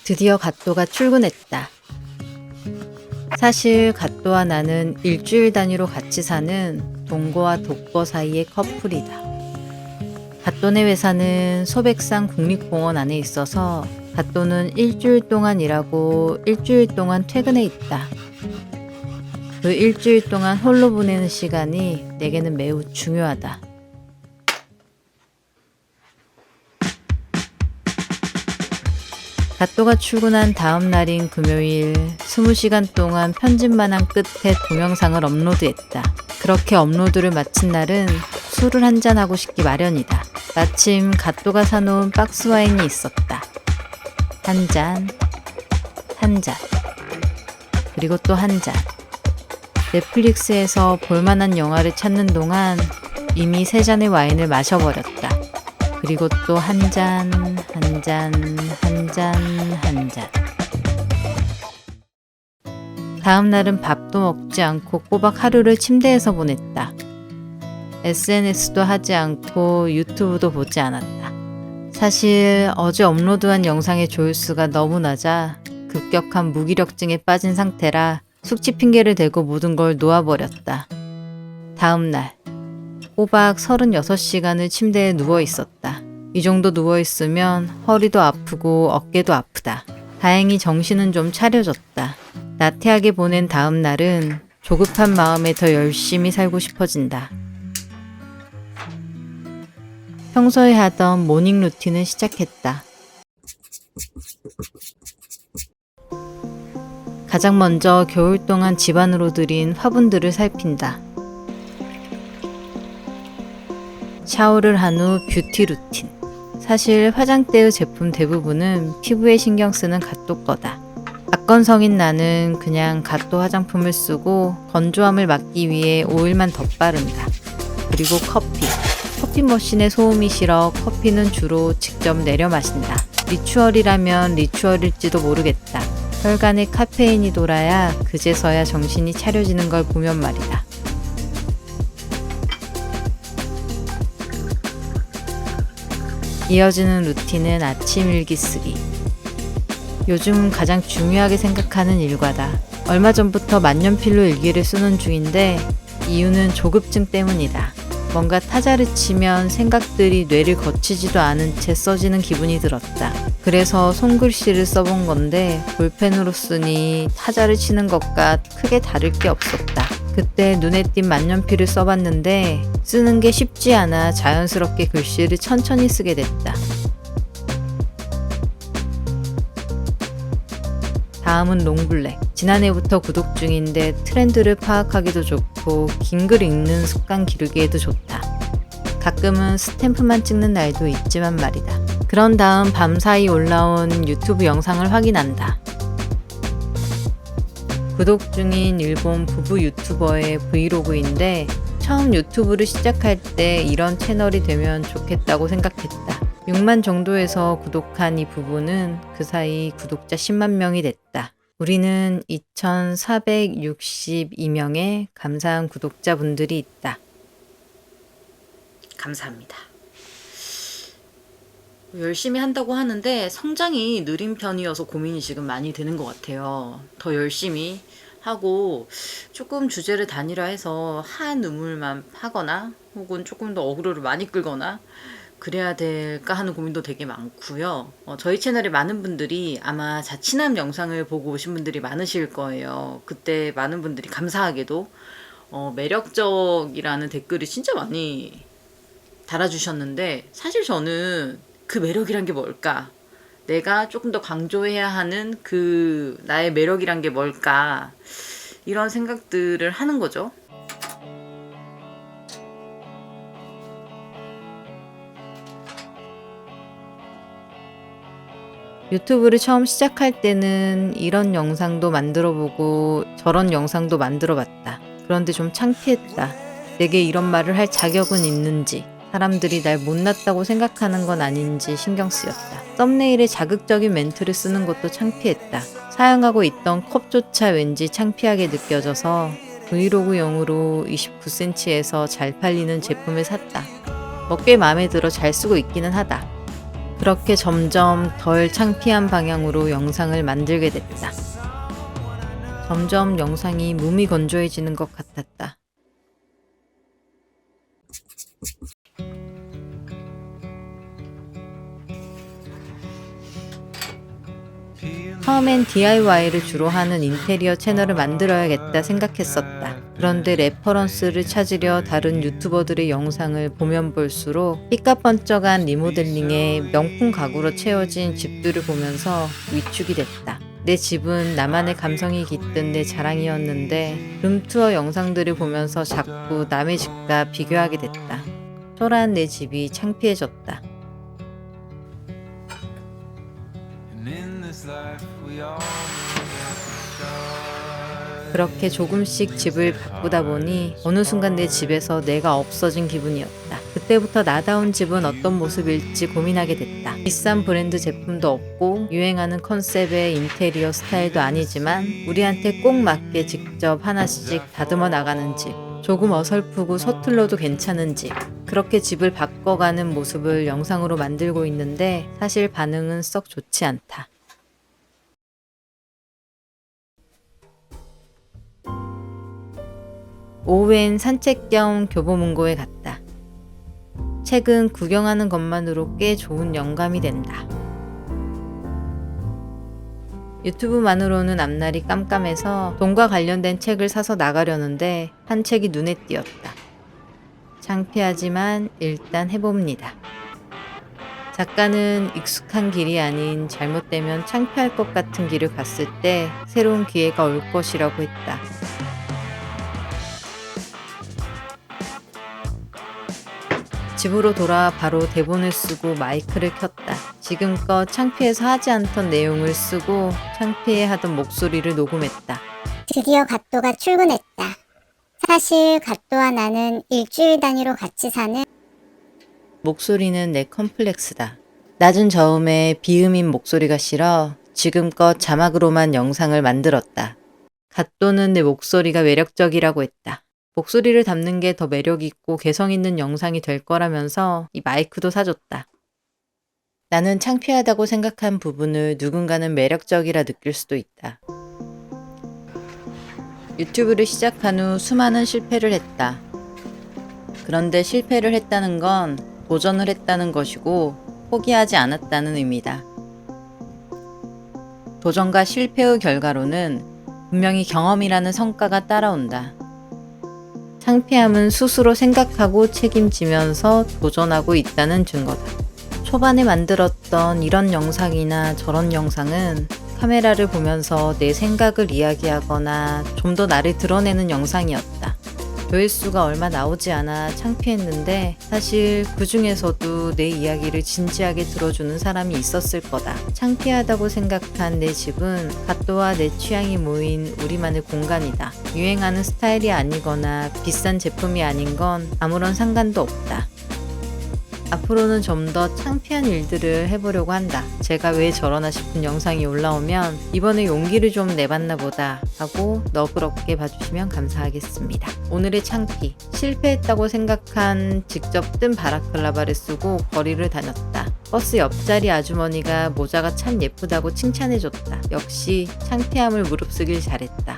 드디어 갓도가 출근했다. 사실 갓도와 나는 일주일 단위로 같이 사는 동거와 독거 사이의 커플이다. 갓도네 회사는 소백산 국립공원 안에 있어서 갓도는 일주일 동안 일하고 일주일 동안 퇴근해 있다. 그 일주일 동안 홀로 보내는 시간이 내게는 매우 중요하다. 갓도가 출근한 다음 날인 금요일 20시간 동안 편집만 한 끝에 동영상을 업로드했다. 그렇게 업로드를 마친 날은 술을 한잔하고 싶기 마련이다. 마침 갓도가 사놓은 박스 와인이 있었다. 한 잔, 한 잔, 그리고 또 한 잔. 넷플릭스에서 볼만한 영화를 찾는 동안 이미 3잔의 와인을 마셔버렸다. 그리고 또 한 잔, 한 잔, 한 잔, 한 잔. 다음 날은 밥도 먹지 않고 꼬박 하루를 침대에서 보냈다. SNS도 하지 않고 유튜브도 보지 않았다. 사실 어제 업로드한 영상의 조회수가 너무 낮아 급격한 무기력증에 빠진 상태라 숙취 핑계를 대고 모든 걸 놓아버렸다. 다음 날 꼬박 36시간을 침대에 누워 있었다. 이 정도 누워 있으면 허리도 아프고 어깨도 아프다. 다행히 정신은 좀 차려졌다. 나태하게 보낸 다음 날은 조급한 마음에 더 열심히 살고 싶어진다. 평소에 하던 모닝 루틴을 시작했다. 가장 먼저 겨울 동안 집안으로 들인 화분들을 살핀다. 샤워를 한 후 뷰티 루틴. 사실 화장대의 제품 대부분은 피부에 신경 쓰는 갓도 거다. 악건 성인 나는 그냥 갓도 화장품을 쓰고 건조함을 막기 위해 오일만 덧바른다. 그리고 커피 머신에 소음이 싫어 커피는 주로 직접 내려 마신다. 리추얼이라면 리추얼일지도 모르겠다. 혈관에 카페인이 돌아야 그제서야 정신이 차려지는 걸 보면 말이다. 이어지는 루틴은 아침 일기 쓰기. 요즘 가장 중요하게 생각하는 일과다. 얼마 전부터 만년필로 일기를 쓰는 중인데 이유는 조급증 때문이다. 뭔가 타자를 치면 생각들이 뇌를 거치지도 않은 채 써지는 기분이 들었다. 그래서 손글씨를 써본 건데 볼펜으로 쓰니 타자를 치는 것과 크게 다를 게 없었다. 그때 눈에 띈 만년필을 써봤는데 쓰는 게 쉽지 않아 자연스럽게 글씨를 천천히 쓰게 됐다. 다음은 롱블랙. 지난해부터 구독 중인데 트렌드를 파악하기도 좋고 긴 글 읽는 습관 기르기에도 좋다. 가끔은 스탬프만 찍는 날도 있지만 말이다. 그런 다음 밤사이 올라온 유튜브 영상을 확인한다. 구독 중인 일본 부부 유튜버의 브이로그인데 처음 유튜브를 시작할 때 이런 채널이 되면 좋겠다고 생각했다. 6만 정도에서 구독한 이 부부는 그 사이 구독자 10만 명이 됐다. 우리는 2,462명의 감사한 구독자분들이 있다. 감사합니다. 열심히 한다고 하는데 성장이 느린 편이어서 고민이 지금 많이 되는 것 같아요. 더 열심히 하고 조금 주제를 단일화해서 한 우물만 하거나 혹은 조금 더 어그로를 많이 끌거나 그래야 될까 하는 고민도 되게 많고요. 저희 채널에 많은 분들이 아마 자취남 영상을 보고 오신 분들이 많으실 거예요. 그때 많은 분들이 감사하게도 매력적이라는 댓글을 진짜 많이 달아주셨는데 사실 저는 그 매력이란 게 뭘까? 내가 조금 더 강조해야 하는 그 나의 매력이란 게 뭘까? 이런 생각들을 하는 거죠. 유튜브를 처음 시작할 때는 이런 영상도 만들어보고 저런 영상도 만들어봤다. 그런데 좀 창피했다. 내게 이런 말을 할 자격은 있는지, 사람들이 날 못났다고 생각하는 건 아닌지 신경 쓰였다. 썸네일에 자극적인 멘트를 쓰는 것도 창피했다. 사용하고 있던 컵조차 왠지 창피하게 느껴져서 브이로그용으로 29cm에서 잘 팔리는 제품을 샀다. 꽤 마음에 들어 잘 쓰고 있기는 하다. 그렇게 점점 덜 창피한 방향으로 영상을 만들게 됐다. 점점 영상이 무미건조해지는 것 같았다. 처음엔 DIY를 주로 하는 인테리어 채널을 만들어야겠다 생각했었다. 그런데 레퍼런스를 찾으려 다른 유튜버들의 영상을 보면 볼수록 삐까뻔쩍한 리모델링에 명품 가구로 채워진 집들을 보면서 위축이 됐다. 내 집은 나만의 감성이 깃든 내 자랑이었는데 룸투어 영상들을 보면서 자꾸 남의 집과 비교하게 됐다. 초라한 내 집이 창피해졌다. 그렇게 조금씩 집을 바꾸다 보니 어느 순간 내 집에서 내가 없어진 기분이었다. 그때부터 나다운 집은 어떤 모습일지 고민하게 됐다. 비싼 브랜드 제품도 없고 유행하는 컨셉의 인테리어 스타일도 아니지만 우리한테 꼭 맞게 직접 하나씩 다듬어 나가는 집. 조금 어설프고 서툴러도 괜찮은 집. 그렇게 집을 바꿔가는 모습을 영상으로 만들고 있는데 사실 반응은 썩 좋지 않다. 오후엔 산책 겸 교보문고에 갔다. 책은 구경하는 것만으로 꽤 좋은 영감이 된다. 유튜브만으로는 앞날이 깜깜해서 돈과 관련된 책을 사서 나가려는데 한 책이 눈에 띄었다. 창피하지만 일단 해봅니다. 작가는 익숙한 길이 아닌 잘못되면 창피할 것 같은 길을 갔을 때 새로운 기회가 올 것이라고 했다. 집으로 돌아와 바로 대본을 쓰고 마이크를 켰다. 지금껏 창피해서 하지 않던 내용을 쓰고 창피해하던 목소리를 녹음했다. 드디어 갓도가 출근했다. 사실 갓도와 나는 일주일 단위로 같이 사는 목소리는 내 컴플렉스다. 낮은 저음에 비음인 목소리가 싫어 지금껏 자막으로만 영상을 만들었다. 갓도는 내 목소리가 매력적이라고 했다. 목소리를 담는 게 더 매력있고 개성있는 영상이 될 거라면서 이 마이크도 사줬다. 나는 창피하다고 생각한 부분을 누군가는 매력적이라 느낄 수도 있다. 유튜브를 시작한 후 수많은 실패를 했다. 그런데 실패를 했다는 건 도전을 했다는 것이고 포기하지 않았다는 의미다. 도전과 실패의 결과로는 분명히 경험이라는 성과가 따라온다. 창피함은 스스로 생각하고 책임지면서 도전하고 있다는 증거다. 초반에 만들었던 이런 영상이나 저런 영상은 카메라를 보면서 내 생각을 이야기하거나 좀 더 나를 드러내는 영상이었다. 조회수가 얼마 나오지 않아 창피했는데 사실 그 중에서도 내 이야기를 진지하게 들어주는 사람이 있었을 거다. 창피하다고 생각한 내 집은 갓도와 내 취향이 모인 우리만의 공간이다. 유행하는 스타일이 아니거나 비싼 제품이 아닌 건 아무런 상관도 없다. 앞으로는 좀 더 창피한 일들을 해보려고 한다. 제가 왜 저러나 싶은 영상이 올라오면 이번에 용기를 좀 내봤나 보다 하고 너그럽게 봐주시면 감사하겠습니다. 오늘의 창피. 실패했다고 생각한 직접 뜬 바라클라바를 쓰고 거리를 다녔다. 버스 옆자리 아주머니가 모자가 참 예쁘다고 칭찬해줬다. 역시 창피함을 무릅쓰길 잘했다.